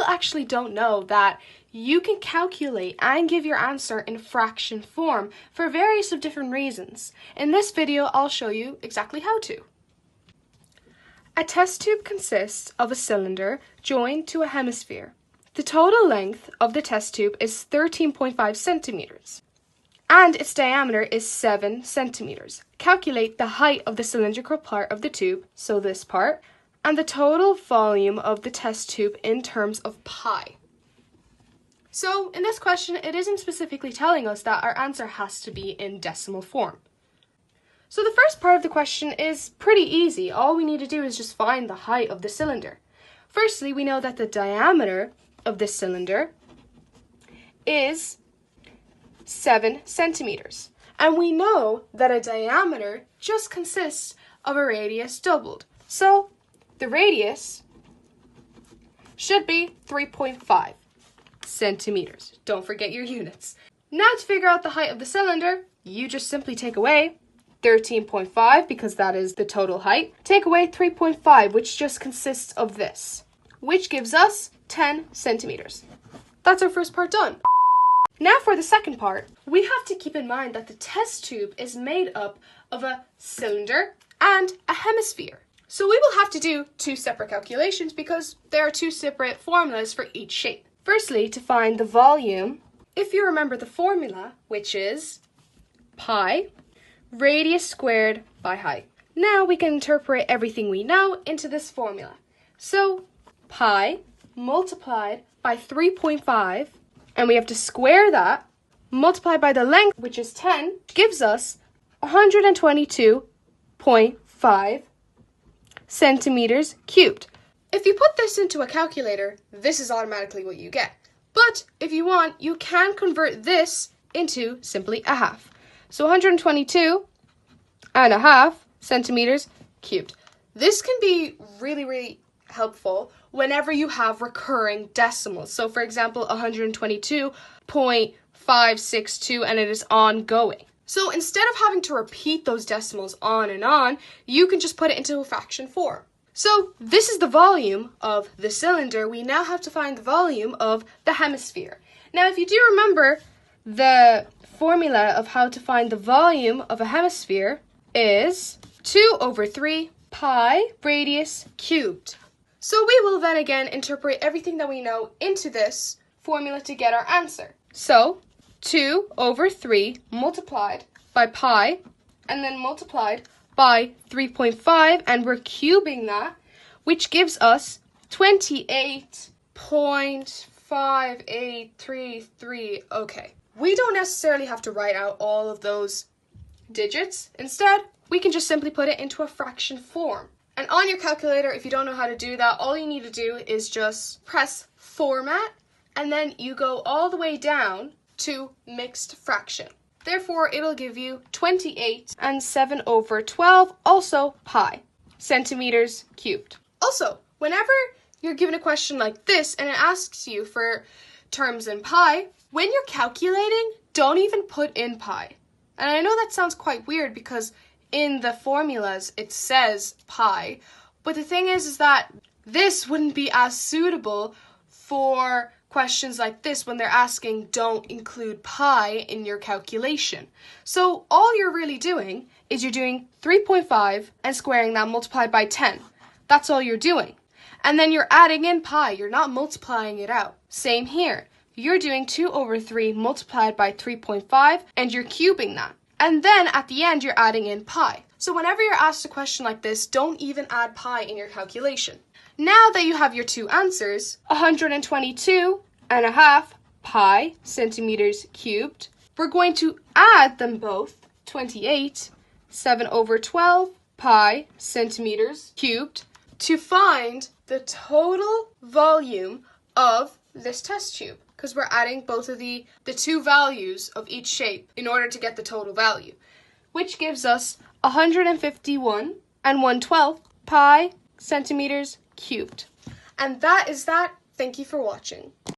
actually don't know that you can calculate and give your answer in fraction form for various of different reasons. In this video, I'll show you exactly how to. A test tube consists of a cylinder joined to a hemisphere. The total length of the test tube is 13.5 centimeters, and its diameter is 7 centimeters. Calculate the height of the cylindrical part of the tube, so this part, and the total volume of the test tube in terms of pi. So in this question, it isn't specifically telling us that our answer has to be in decimal form. So the first part of the question is pretty easy. All we need to do is just find the height of the cylinder. Firstly, we know that the diameter of this cylinder is 7 centimeters. And we know that a diameter just consists of a radius doubled. So the radius should be 3.5 centimeters. Don't forget your units. Now to figure out the height of the cylinder, you just simply take away 13.5 because that is the total height. Take away 3.5, which just consists of this, which gives us 10 centimeters. That's our first part done. Now for the second part, we have to keep in mind that the test tube is made up of a cylinder and a hemisphere. So we will have to do two separate calculations because there are two separate formulas for each shape. Firstly, to find the volume, if you remember the formula, which is pi radius squared by height. Now we can interpret everything we know into this formula. So pi multiplied by 3.5, and we have to square that, multiplied by the length, which is 10, gives us 122.5 centimeters cubed. If you put this into a calculator, this is automatically what you get. But if you want, you can convert this into simply a half. So 122.5 centimeters cubed. This can be really helpful whenever you have recurring decimals. So for example, 122.562, and it is ongoing. So instead of having to repeat those decimals on and on, you can just put it into a fraction form. So this is the volume of the cylinder. We now have to find the volume of the hemisphere. Now, if you do remember, the formula of how to find the volume of a hemisphere is 2/3 pi radius cubed. So we will then again interpret everything that we know into this formula to get our answer. So 2/3 multiplied by pi and then multiplied by 3.5, and we're cubing that, which gives us 28.5833. Okay. We don't necessarily have to write out all of those digits. Instead, we can just simply put it into a fraction form. And on your calculator, if you don't know how to do that, all you need to do is just press format, and then you go all the way down to mixed fraction. Therefore, it'll give you 28 and 7/12, also pi, centimeters cubed. Also, whenever you're given a question like this and it asks you for terms in pi, when you're calculating, don't even put in pi. And I know that sounds quite weird because in the formulas it says pi, but the thing is that this wouldn't be as suitable for questions like this when they're asking don't include pi in your calculation. So all you're really doing is you're doing 3.5 and squaring that multiplied by 10. That's all you're doing. And then you're adding in pi. You're not multiplying it out. Same here. You're doing 2/3 multiplied by 3.5 and you're cubing that. And then at the end, you're adding in pi. So whenever you're asked a question like this, don't even add pi in your calculation. Now that you have your two answers, 122.5 pi centimeters cubed, we're going to add them both, 28, 7/12 pi centimeters cubed, to find the total volume of this test tube, because we're adding both of the two values of each shape in order to get the total value, which gives us 151 and 1/12 pi centimeters cubed. And that is that. Thank you for watching.